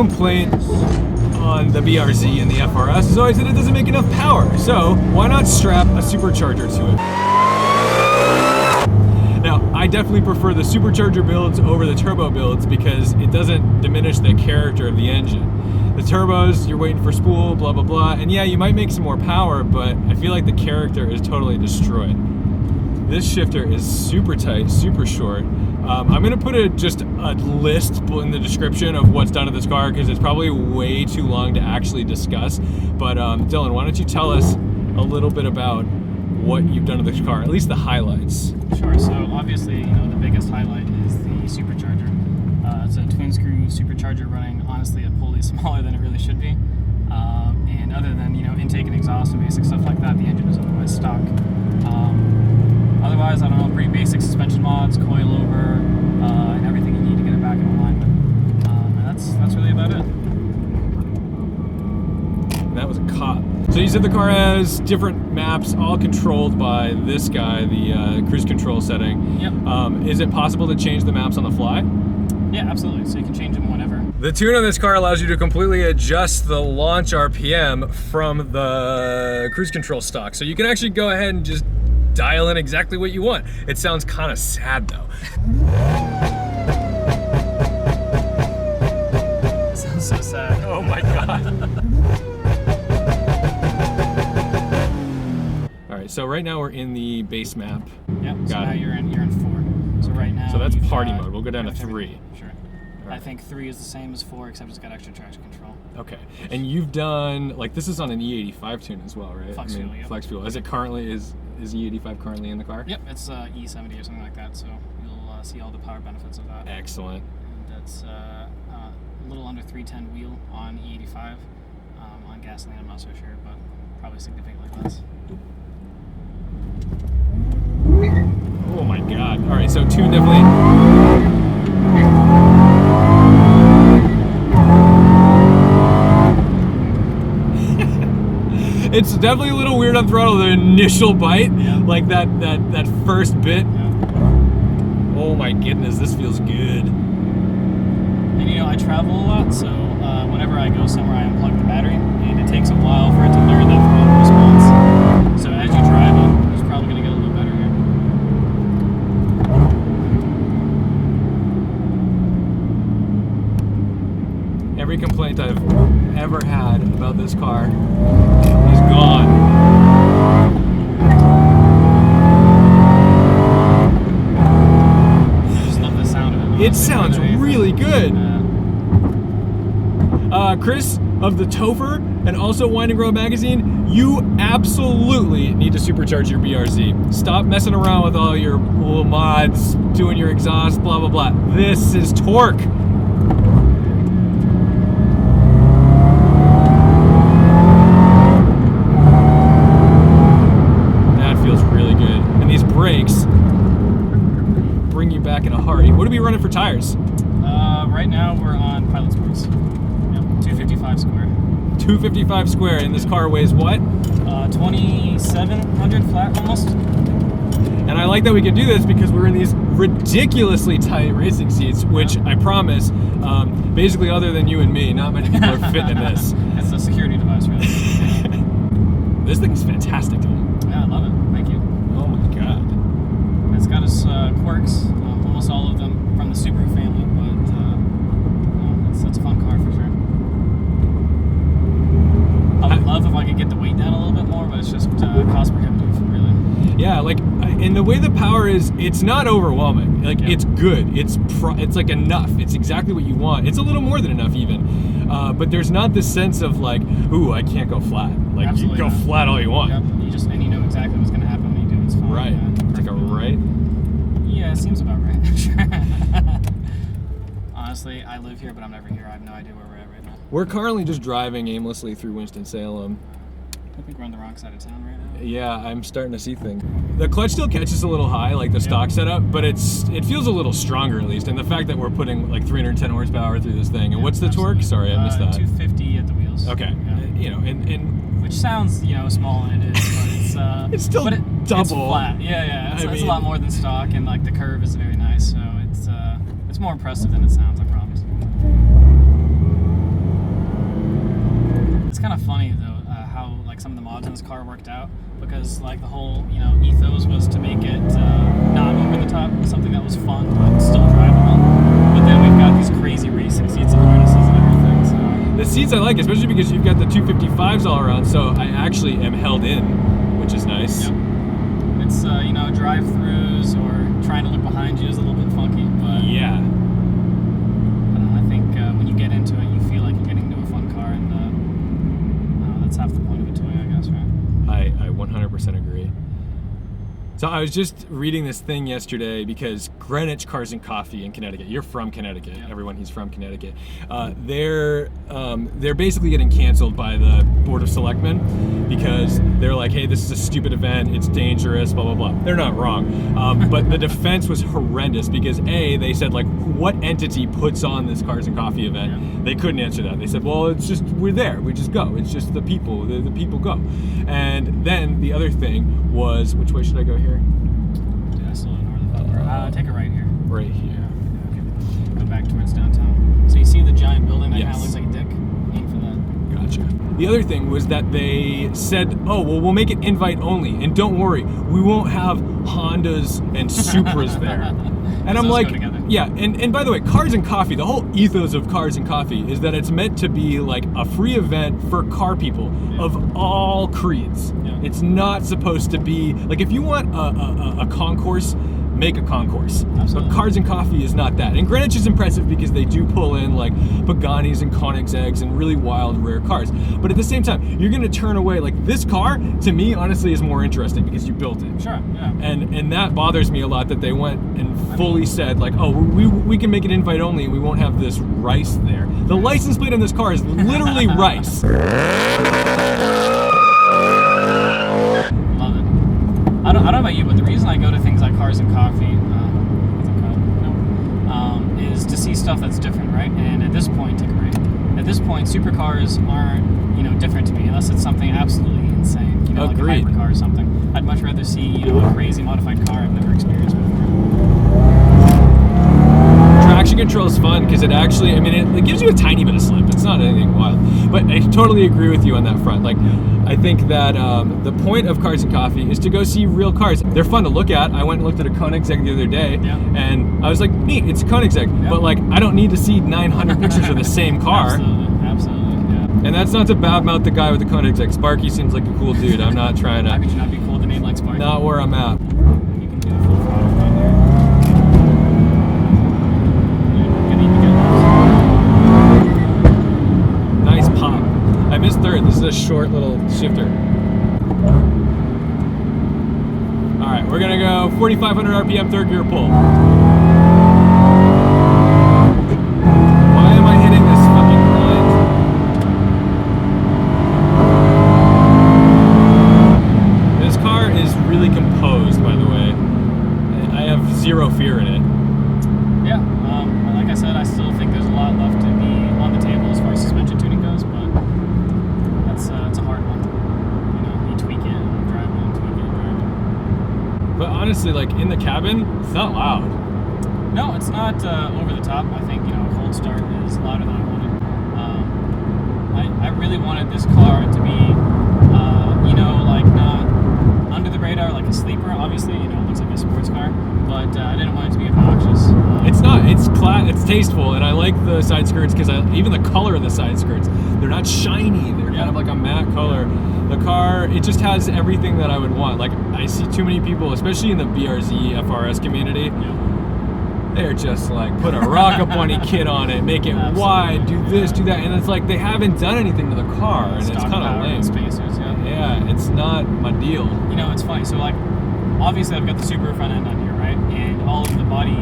complaint on the BRZ and the FRS is always that it doesn't make enough power. So why not strap a supercharger to it? Now, I definitely prefer the supercharger builds over the turbo builds because it doesn't diminish the character of the engine. The turbos, you're waiting for spool, blah, blah, blah. And yeah, you might make some more power, but I feel like the character is totally destroyed. This shifter is super tight, super short. I'm gonna put just a list in the description of what's done to this car because it's probably way too long to actually discuss. But Dylan, why don't you tell us a little bit about what you've done to this car, at least the highlights. Sure, so obviously, you know, the biggest highlight is the supercharger. It's a twin screw supercharger running, honestly, a pulley smaller than it really should be. And other than, you know, intake and exhaust and basic stuff like that, the engine is otherwise stock. Otherwise, I don't know, pretty basic suspension mods, coilover, and everything you need to get it back in alignment. And that's really about it. That was a cop. So you said the car has different maps, all controlled by this guy, the cruise control setting. Yep. Is it possible to change the maps on the fly? Yeah, absolutely. So you can change them whenever. The tune on this car allows you to completely adjust the launch RPM from the cruise control stock. So you can actually go ahead and just dial in exactly what you want. It sounds kind of sad though. It sounds so sad. Oh my God. All right, so right now we're in the base map. Yep, so now you're in 4. So right now, so that's party mode. We'll go down to 3. Sure. Right. I think 3 is the same as 4, except it's got extra traction control. Okay. And you've done, like, this is on an E85 tune as well, right? Flex fuel, yep. Flex fuel. Is it currently, is E85 currently in the car? Yep, it's E70 or something like that, so you'll see all the power benefits of that. Excellent. And that's a little under 310 wheel on E85. On gasoline, I'm not so sure, but probably significantly less. Oh my God. All right, so tune definitely. It's definitely a little weird on throttle, the initial bite, yeah. Like that first bit. Yeah. Oh my goodness, this feels good. And you know, I travel a lot, so whenever I go somewhere, I unplug the battery, and it takes a while for it to learn that throttle response. So as you drive it, it's probably going to get a little better here. Every complaint I've ever had about this car is gone. I just love the sound of it. It sounds really good. Chris of the Topher and also Winding Road Magazine, you absolutely need to supercharge your BRZ. Stop messing around with all your little mods, doing your exhaust, blah, blah, blah. This is torque. That feels really good. And these brakes bring you back in a hurry. What are we running for tires? Right now we're on Pilot Sports. Yep, 255 square. 255 square, and this car weighs what? 2,700 flat almost. And I like that we can do this because we're in these ridiculously tight racing seats, which I promise, basically other than you and me, not many people are fitting in this. It's a security device, really. This thing's fantastic, dude. Yeah, I love it. Thank you. Oh my God. It's got its quirks, almost all of them from the Subaru family, but it's a fun car for sure. I would love if I could get the weight down a little bit more, but it's just cost prohibitive, really. Yeah, like, and the way the power is, it's not overwhelming. Like, It's good. It's like enough. It's exactly what you want. It's a little more than enough, even. But there's not this sense of like, ooh, I can't go flat. Like, Absolutely you go flat all you want. Yep. And you know exactly what's going to happen when you do it. It's fine. Right. Take a right. Yeah, it seems about right. Sure. Honestly, I live here, but I'm never here. I have no idea where we're at right now. We're currently just driving aimlessly through Winston-Salem. I think we're on the wrong side of town right now. Yeah, I'm starting to see things. The clutch still catches a little high, like the stock setup, but it feels a little stronger at least. And the fact that we're putting like 310 horsepower through this thing. And what's the torque? Sorry, I missed that. 250 at the wheels. Okay, you know, and which sounds, you know, small, and it is, but it's it's still double. It's flat. Yeah. It's a lot more than stock, and like the curve is very nice. So it's more impressive than it sounds, I promise. Yeah, like, in the way the power is, it's not overwhelming. Like, it's good. It's like enough. It's exactly what you want. It's a little more than enough, even. But there's not this sense of like, ooh, I can't go flat. Like, you go flat all you want. Yep. It's more impressive than it sounds, I promise. kind of funny though how like some of the mods in this car worked out, because like the whole ethos was to make it not over the top, something that was fun but still drivable. But then we've got these crazy racing seats and harnesses and everything. So the seats I like, especially because you've got the 255s all around, so I actually am held in, which is nice. Yep. It's drive-throughs or trying to look behind you is a little bit funky, but yeah. I don't know, I think when you get into it, you feel like you're getting into a fun car, and that's half the point of a toy, I guess, right? I 100% agree. So I was just reading this thing yesterday because Greenwich Cars and Coffee in Connecticut. You're from Connecticut. Yeah. Everyone he's from Connecticut. They're basically getting canceled by the Board of Selectmen because they're like, hey, this is a stupid event. It's dangerous. Blah blah blah. They're not wrong, but the defense was horrendous because they said like, what entity puts on this Cars and Coffee event? Yeah. They couldn't answer that. They said, well, it's just we're there. We just go. It's just the people. The people go. And then the other thing was, which way should I go here? Dude, I still don't know where the fuck we're at. Take it right here. Right here. Yeah, okay. Go back towards downtown. So you see the giant building that kind Yes. of looks like a dick? Aim for that. Gotcha. The other thing was that they said, oh, well, we'll make it invite only. And don't worry, we won't have Hondas and Supras there. And I'm Those like, go together. yeah, and by the way, Cars and Coffee, the whole ethos of Cars and Coffee is that it's meant to be like a free event for car people of all creeds. Yeah. It's not supposed to be, like if you want a concourse, make a concourse. Absolutely. But Cars and Coffee is not that. And Greenwich is impressive because they do pull in like Pagani's and Koenigsegg's and really wild, rare cars. But at the same time, you're going to turn away, like this car, to me, honestly, is more interesting because you built it. Sure, yeah. And that bothers me a lot that they went and fully said like, oh, we can make it invite only and we won't have this rice there. The license plate on this car is literally rice. Love it. I don't know about you, but the reason I go to things like Cars and Coffee is to see stuff that's different, right? And at this point, take a break. At this point, supercars aren't, different to me unless it's something absolutely insane, like a Agreed. hypercar or something. I'd much rather see, a crazy modified car I've never experienced before. Traction control is fun because it actually, it gives you a tiny bit of slip. It's not anything wild. But I totally agree with you on that front. Like, I think that the point of Cars and Coffee is to go see real cars. They're fun to look at. I went and looked at a Koenigsegg the other day, and I was like, neat, it's a Koenigsegg. Yeah. But like, I don't need to see 900 pictures of the same car. Absolutely, yeah. And that's not to badmouth the guy with the Koenigsegg. Sparky seems like a cool dude. I'm not trying How could to, you not be cool with a name like Sparky? not where I'm at. You can do the full throttle right here. Nice pop. I missed third. This is a short little shifter. All right, we're gonna go 4,500 RPM third gear pull. Why am I hitting this fucking blind? This car is really composed, by the way. I have zero fear in it. Yeah, like I said, I still think there's a lot left to be on the table as far as suspension tuning goes, but it's a hard one. You tweak it and drive it and tweak it and drive it. But honestly, like in the cabin, it's not loud. No, it's not over the top. I think, a cold start is louder than I wanted. I really wanted this car to be, like not under the radar, like a sleeper, obviously, it looks like a sports car, but I didn't want it to be obnoxious. It's not. It's it's tasteful, and I like the side skirts because even the color of the side skirts, they're not shiny. They're kind of like a matte color. The car, it just has everything that I would want. Like I see too many people, especially in the BRZ FRS community. Yeah. They're just like put a rocket bunny kit on it, make it wide, do this, do that, and it's like they haven't done anything to the car, and it's kind of lame. Spacers, Yeah, it's not my deal. It's funny. So like, obviously I've got the Subaru front end on here, right? And all of the body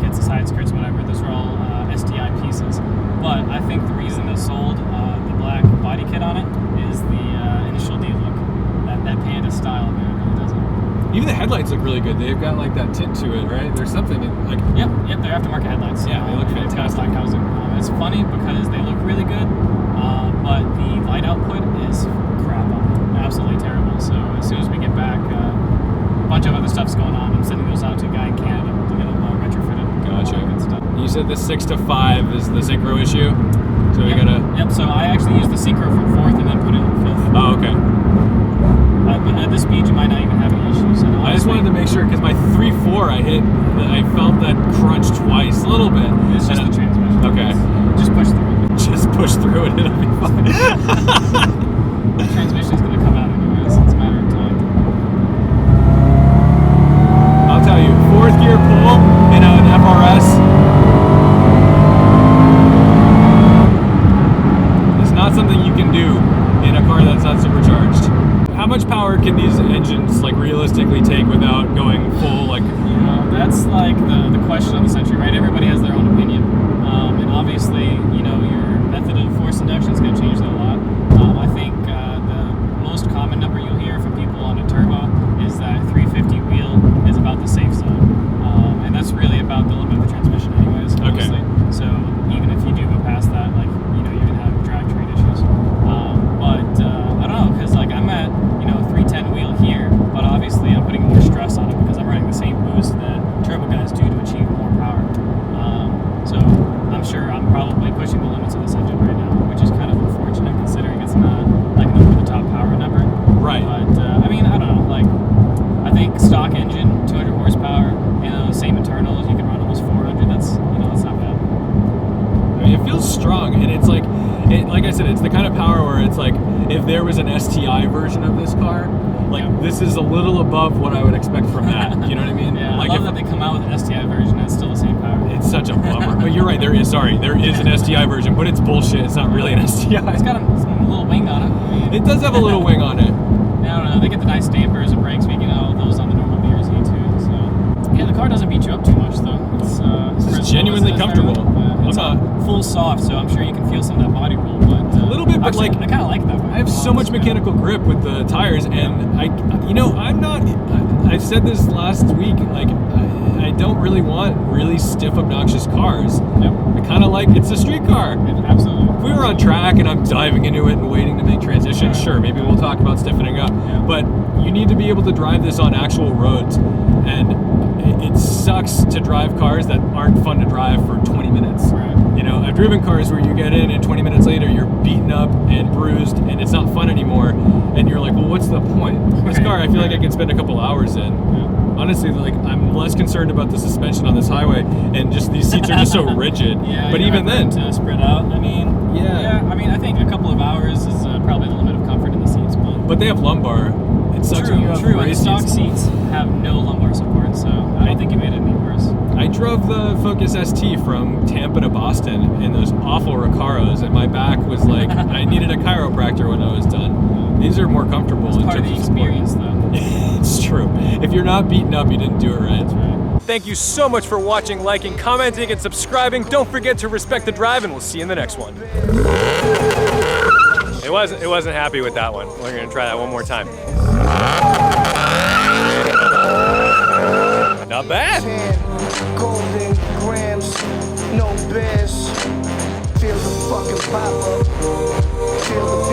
kits, the side skirts, whatever, those are all STI pieces. But I think the reason they sold the black body kit on it is the initial D look, that Panda style, man, it really doesn't. Even the headlights look really good. They've got like that tint to it, right? There's something like. Yep, they're aftermarket headlights. Yeah, they look fantastic. Black housing. It's funny because they look really good, but the light output is crap on it. Absolutely terrible. So as soon as we get back, a bunch of other stuff's going on. I'm sending those out to a guy in Canada to get them retrofitted. Gotcha. All that good stuff. You said the 6 to 5 is the synchro issue. So we gotta. Yep. So I actually used the synchro from 4th and then put it in 5th. Oh, okay. But at this speed, you might not even have any issues. And I just wanted to make sure because my 3.4, I felt that crunch twice, a little bit. It's just the transmission. Okay. Just push through it. Just push through it, it'll be fine. The transmission's gonna come out anyways. It's a matter of time. I'll tell you, 4th gear pull in an FRS is not something you can do in a car that's not supercharged. How much power can these engines like realistically take without going full like? You know, that's like the question of the century, right? Everybody has their own opinion, and obviously, you know, your method of forced induction is going to change that a lot. I think the most common number you'll hear from people on a turbo is that 350 wheel is about the safe zone, and that's really about the limit of the transmission, anyways. Honestly. Okay. So even if you do go past that, like, you know, you're going to have drivetrain issues. But I don't know, because like I'm at 310 wheel here, but obviously I'm putting more stress on it because I'm running the same boost that turbo guys do to achieve more power. So I'm sure I'm probably pushing the limits of this engine right now, which is kind of unfortunate considering it's not like an over-the-top power number. Right. But I mean, I don't know. Like, I think stock engine, 200 horsepower, same internals, you can run almost 400. That's not bad. I mean, it feels strong, and it's like I said, it's the kind of power where it's like if there was an STI version of this car, like this is a little above what I would expect from that. You know what I mean? Yeah, like I love that they come out with an STI version and it's still the same power. It's such a bummer. But you're right, there is an STI version, but it's bullshit. It's not really an STI. It's got a little wing on it. I mean, it does have a little wing on it. I don't know. They get the nice dampers and brakes, making all those on the normal BRZ too. So yeah, the car doesn't beat you up too much though. It's genuinely comfortable. It's full soft, so I'm sure you can feel some of that body roll. But a little bit, but actually, like I kind of like it that way. I have so much mechanical grip with the tires, and I said this last week. Like I don't really want really stiff, obnoxious cars. Yep. I kind of like it's a street car. Absolutely. If we were on track and I'm diving into it and waiting to make transitions, sure, maybe we'll talk about stiffening up. Yeah. But you need to be able to drive this on actual roads, and it sucks to drive cars that aren't fun to drive for 20 minutes. Right. You know, I've driven cars where you get in and 20 minutes later you're beaten up and bruised and it's not fun anymore, and you're like, well, what's the point? This car, I feel like I could spend a couple hours in. Yeah. Honestly, like I'm less concerned about the suspension on this highway, and just these seats are just so rigid. Yeah, but even then, to spread out. I mean, yeah. I mean, I think a couple of hours is probably the limit of comfort in the seats. But they have lumbar. It sucks when you have true. And race stock seats have no lumbar support, so I don't think you made it any worse. I drove the Focus ST from Tampa to Boston in those awful Recaros, and my back was like, I needed a chiropractor when I was done. These are more comfortable. It's part of the experience, though. It's true. If you're not beaten up, you didn't do it right. That's right. Thank you so much for watching, liking, commenting, and subscribing. Don't forget to respect the drive, and we'll see you in the next one. It wasn't happy with that one. We're gonna try that one more time. Not bad. 10 golden grams, no biz. Feel the fucking pop up. Feel the